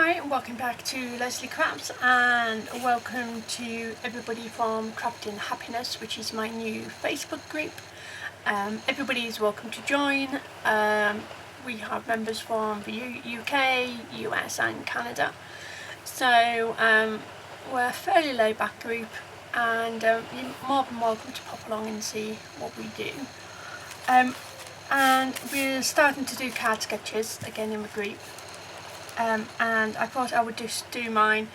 Hi and welcome back to Leslie Crafts, and welcome to everybody from Crafting Happiness, which is my new Facebook group. Everybody is welcome to join. We have members from the UK, US and Canada, so we're a fairly laid back group, and you're more than welcome to pop along and see what we do. And we're starting to do card sketches again in the group. And I thought I would just do mine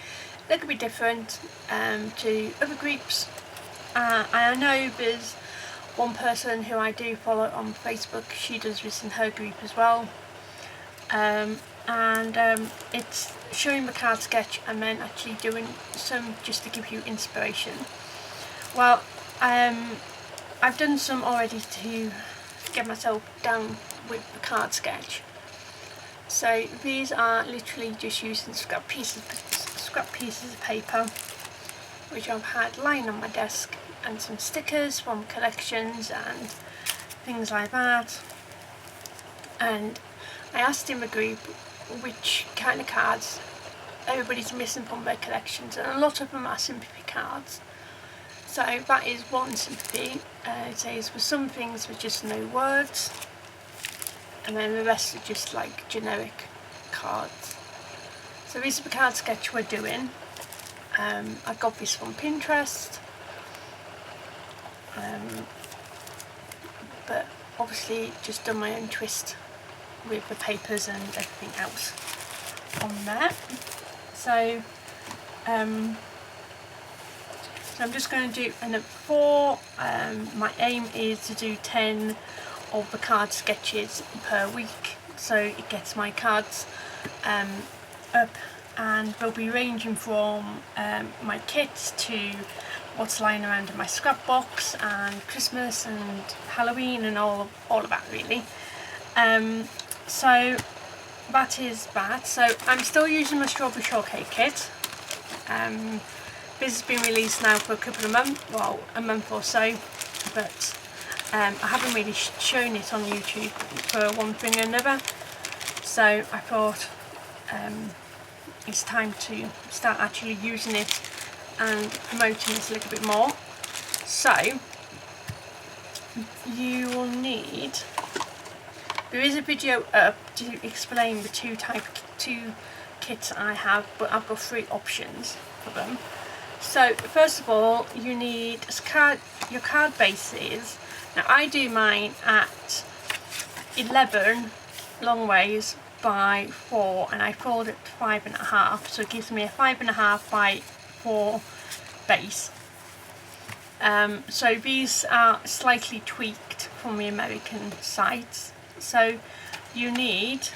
a little bit different to other groups. And I know there's one person who I do follow on Facebook, she does this in her group as well. It's showing the card sketch and then actually doing some just to give you inspiration. Well, I've done some already to get myself down with the card sketch. So these are literally just using scrap pieces of paper, which I've had lying on my desk, and some stickers from collections and things like that. And I asked in the group which kind of cards everybody's missing from their collections, and a lot of them are sympathy cards. So that is one sympathy. It says for some things there's just no words, and then the rest are just like generic cards. So this is the card sketch we're doing. I got this from Pinterest, but obviously just done my own twist with the papers and everything else on there. So I'm just going to do another 4. My aim is to do 10 of the card sketches per week, so it gets my cards up, and they'll be ranging from my kit to what's lying around in my scrap box, and Christmas and Halloween and all of that really. So that is that. So I'm still using my strawberry shortcake kit. This has been released now for a couple of months, well, a month or so, but I haven't really shown it on YouTube for one thing or another, so I thought it's time to start actually using it and promoting it a little bit more. So you will need, there is a video up to explain the two kits I have, but I've got 3 options for them. So first of all, you need your card bases. Now I do mine at 11 long ways by 4, and I fold it to 5.5, so it gives me a 5.5 by 4 base. So these are slightly tweaked from the American sites. So you need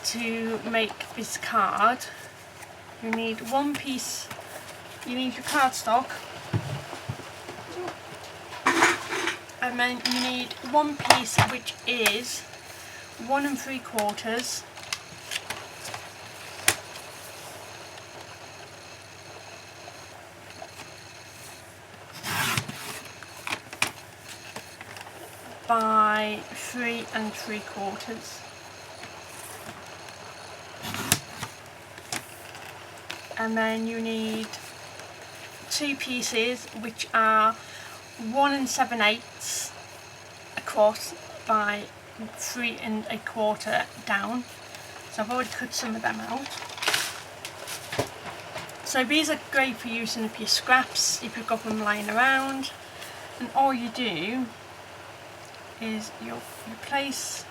to make this card, you need one piece, you need your cardstock, and then you need one piece which is 1 3/4 by 3 3/4, and then you need 2 pieces which are 1 7/8 across by 3 1/4 down. So I've already cut some of them out. So these are great for using up your scraps if you've got them lying around, and all you do is you place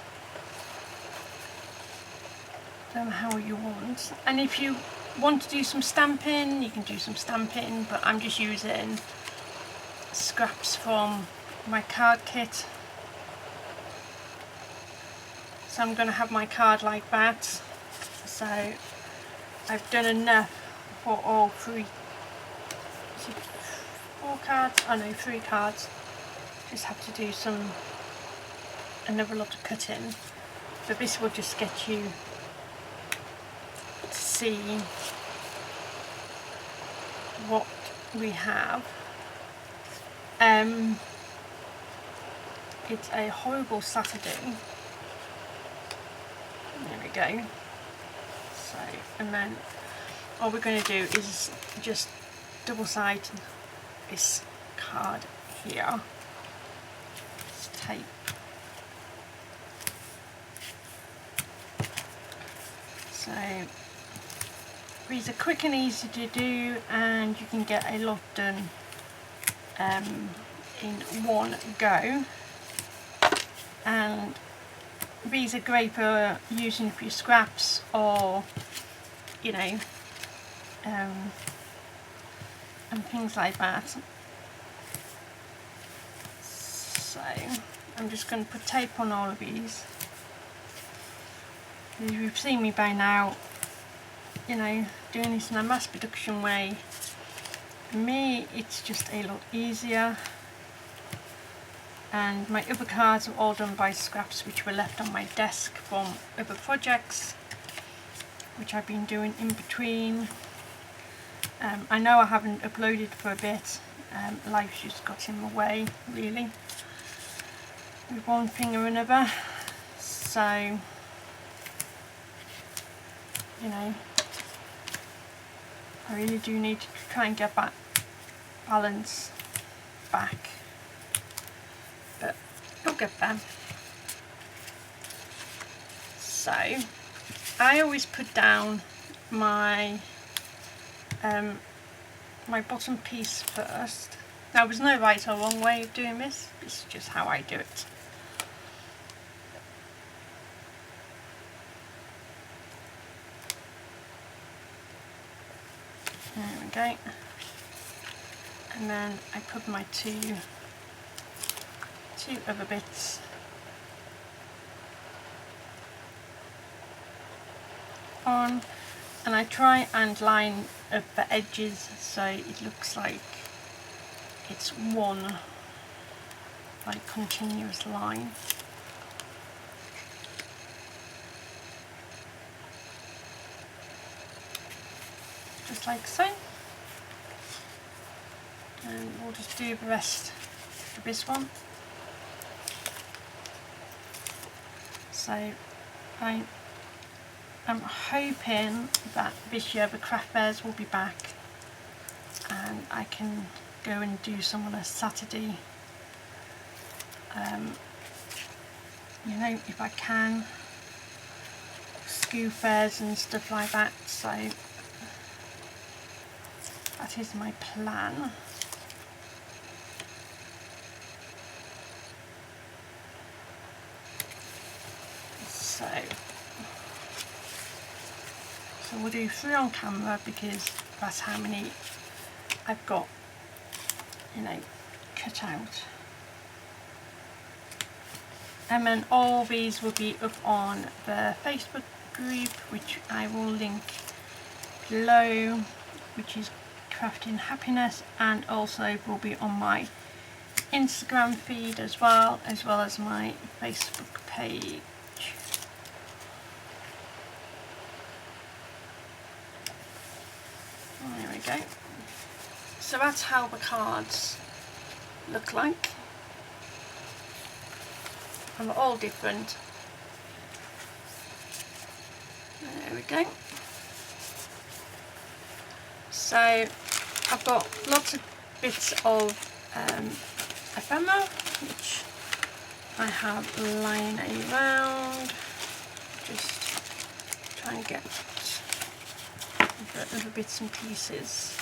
them how you want, and if you want to do some stamping you can do some stamping, but I'm just using scraps from my card kit. So I'm going to have my card like that. So I've done enough for all 3, 4 cards, oh no, 3 cards. Just have to do another lot of cutting, but this will just get you to see what we have. It's a horrible Saturday. There we go. So, and then all we're going to do is just double side this card here. Just tape. So these are quick and easy to do, and you can get a lot done in one go. And these are great for using for your scraps, or you know, and things like that. So I'm just going to put tape on all of these. As you've seen me by now, you know, doing this in a mass production way, for me it's just a lot easier. And my other cards are all done by scraps which were left on my desk from other projects which I've been doing in between. I know I haven't uploaded for a bit, life's just got in the way really with one thing or another, so you know, I really do need to try and get that balance back, but you'll get there. So I always put down my my bottom piece first. Now there's no right or wrong way of doing this, this is just how I do it. There we go. And then I put my two other bits on, and I try and line up the edges so it looks like it's one like continuous line. Just like so. And we'll just do the rest of this one. So I'm hoping that this year the craft fairs will be back and I can go and do some on a Saturday, you know, if I can, school fairs and stuff like that, so that is my plan. So we'll do 3 on camera because that's how many I've got, you know, cut out. And then all these will be up on the Facebook group, which I will link below, which is Crafting Happiness, and also will be on my Instagram feed as well as my Facebook page. There we go. So that's how the cards look like. And they're all different. There we go. So I've got lots of bits of ephemera which I have lying around. Just try and get the other bits and pieces.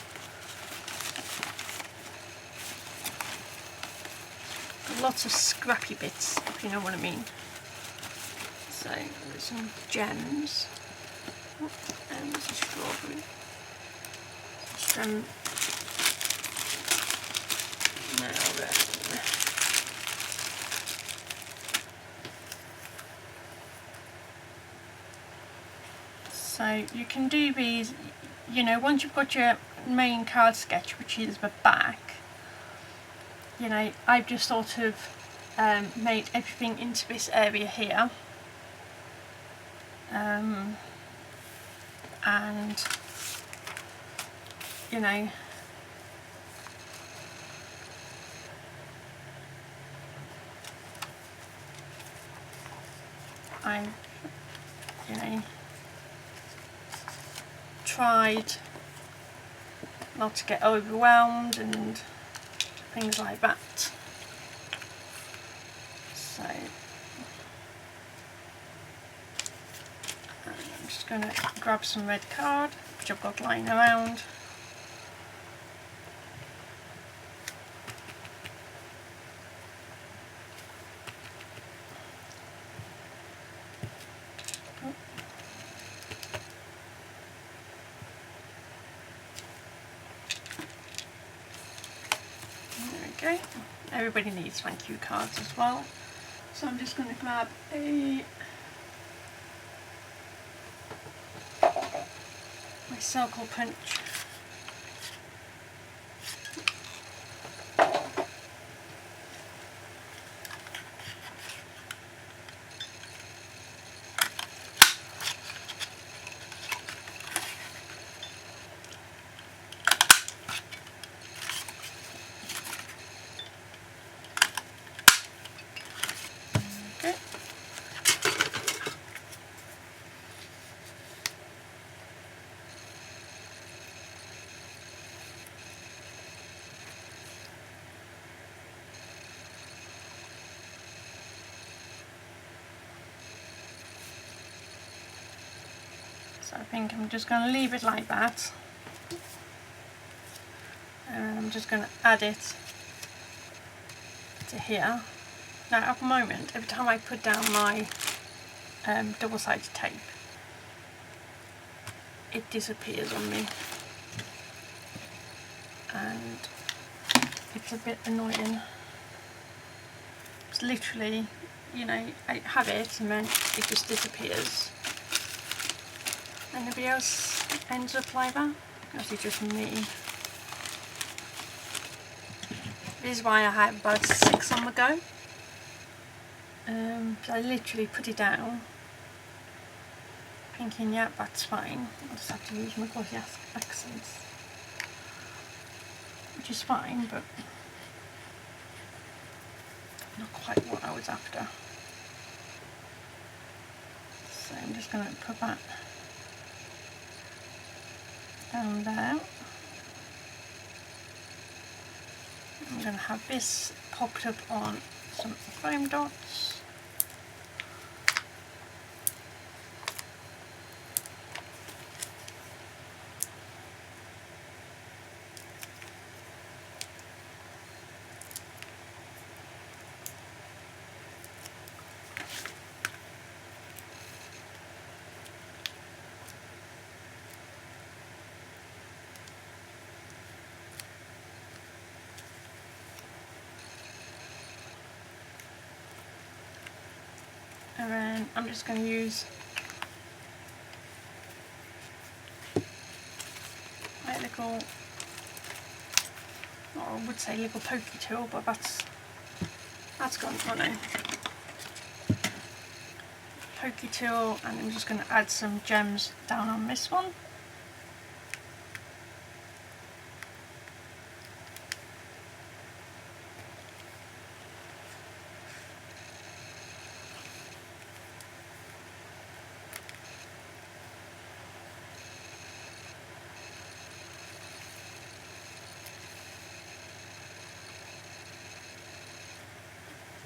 Lots of scrappy bits, if you know what I mean. So there's some gems. Oh, and there's a strawberry. Some now then. So you can do these, you know, once you've got your main card sketch, which is the back, you know, I've just sort of made everything into this area here, and you know, you know, tried not to get overwhelmed and things like that. So I'm just going to grab some red card which I've got lying around. There we go. Everybody needs thank you cards as well. So I'm just going to grab my circle punch. Okay. So I think I'm just going to leave it like that, and I'm just going to add it to here. Now at the moment, every time I put down my double-sided tape, it disappears on me, and it's a bit annoying. It's literally, you know, I have it and then it just disappears. And nobody else ends up like that. Actually just me. This is why I have about 6 on the go. So I literally put it down, thinking, yeah, that's fine. I'll just have to use my glossy accents, which is fine, but not quite what I was after. So I'm just going to put that down there. I'm going to have this popped up on some foam dots. And then I'm just going to use my little, well, I would say little pokey tool, but that's gone. Oh no. Pokey tool, and I'm just going to add some gems down on this one.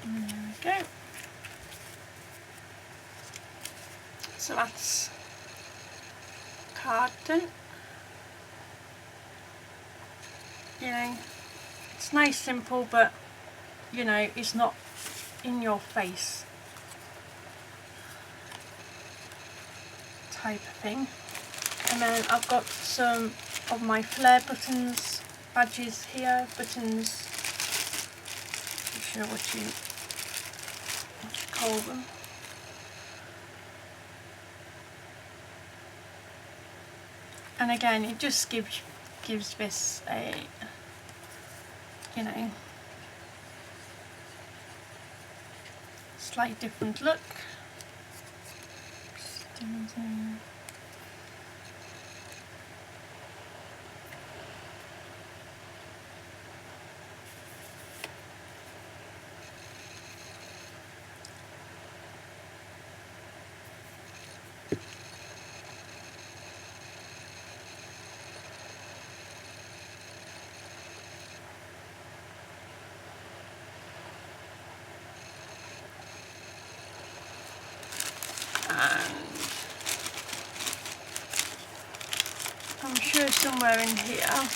There we go. So that's card done. You know, it's nice, simple, but you know, it's not in your face type of thing. And then I've got some of my flare buttons, badges here, buttons, I'm sure what you call them. And again, it just gives this a, you know, slightly different look. and I'm sure somewhere in here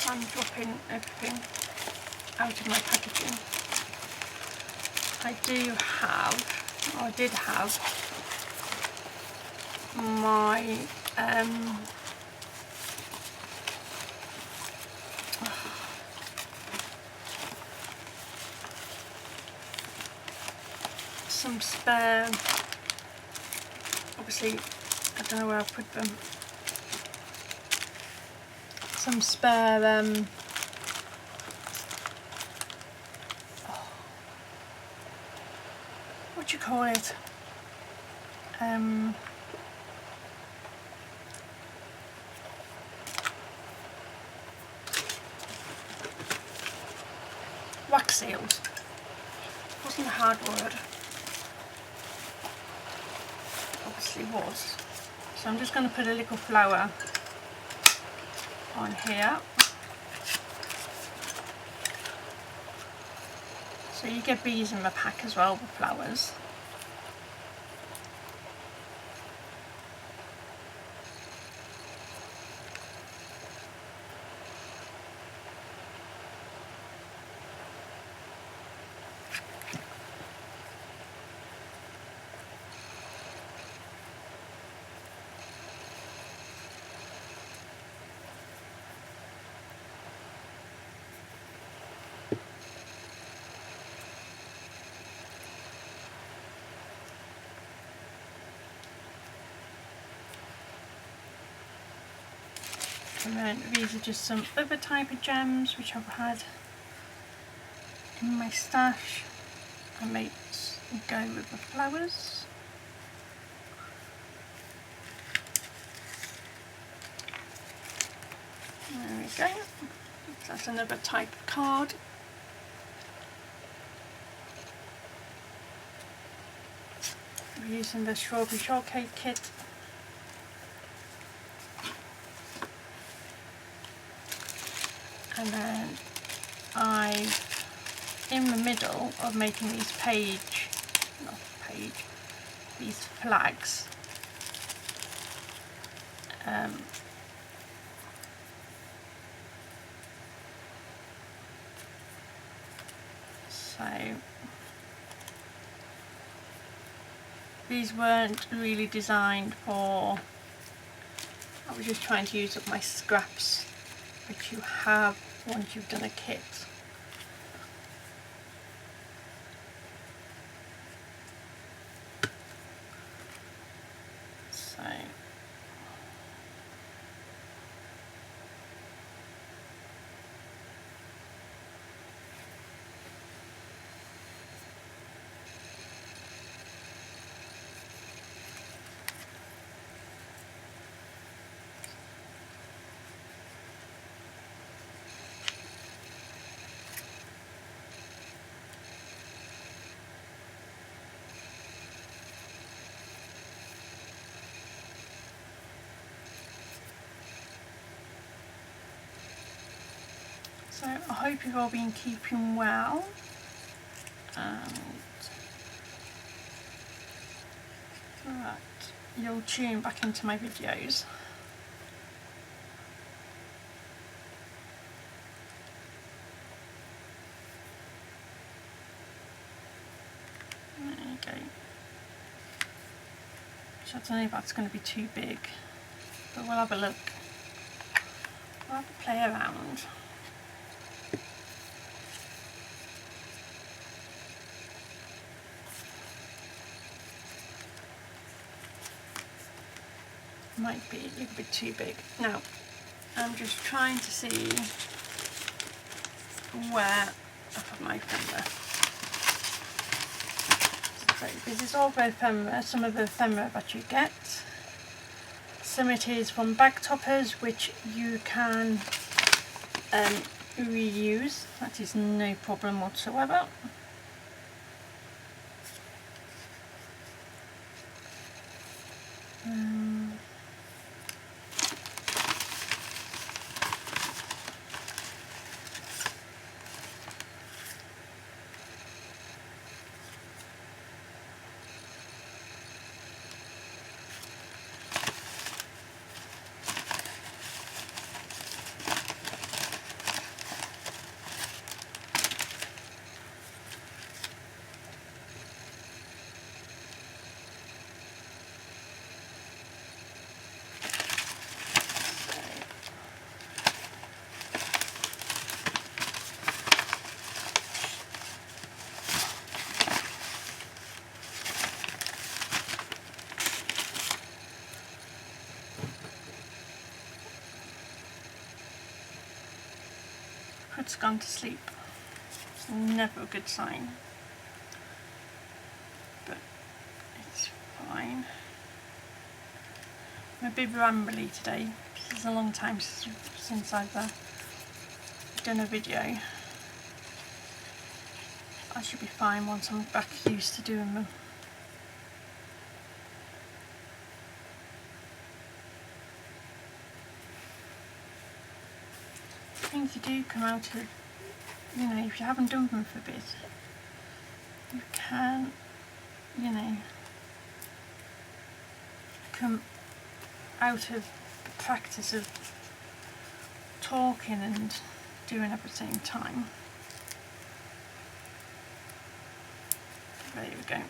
I'm dropping everything out of my packaging. I do have, or I did have, my some spare, obviously I don't know where I put them, some spare what do you call it, wax seals. Wasn't a hard word, obviously was. So I'm just going to put a little flower on here. So you get bees in the pack as well with flowers. And then these are just some other type of gems which I've had in my stash. I might go with the flowers. There we go. That's another type of card. We're using the strawberry shortcake kit. And then in the middle of making these these flags, so these weren't really designed for, I was just trying to use up my scraps which you have once you've done a kit. So So I hope you've all been keeping well, and that you'll tune back into my videos. There you go. So I don't know if that's going to be too big, but we'll have a look. We'll have a play around. Might be a little bit too big. Now, I'm just trying to see where I put my ephemera. So this is all the ephemera, some of the ephemera that you get. Some it is from bag toppers which you can reuse. That is no problem whatsoever. iPad's gone to sleep. It's never a good sign, but it's fine. I'm a bit rambly today because it's a long time since I've done a video. I should be fine once I'm back used to doing them. I think you do come out of, you know, if you haven't done them for a bit, you can, you know, come out of the practice of talking and doing at the same time. There we go.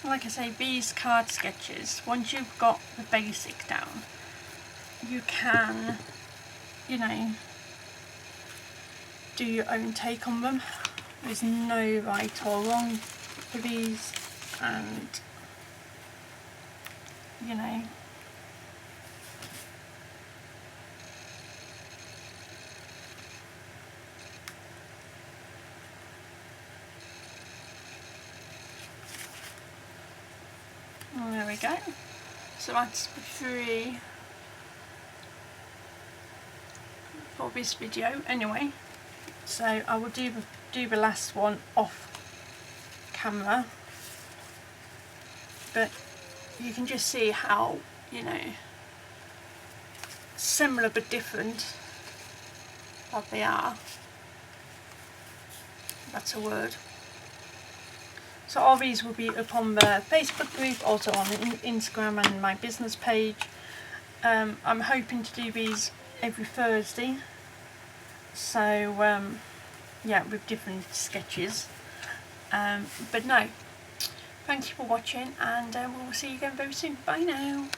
Like I say, these card sketches, once you've got the basic down, you can, you know, do your own take on them. There's no right or wrong for these, and, you know, there we go. So that's the 3 for this video anyway. So I will do the last one off camera, but you can just see how, you know, similar but different that they are. That's a word. So all these will be up on the Facebook group, also on Instagram and my business page. I'm hoping to do these every Thursday, so yeah, with different sketches. But no, thank you for watching, and we'll see you again very soon. Bye now.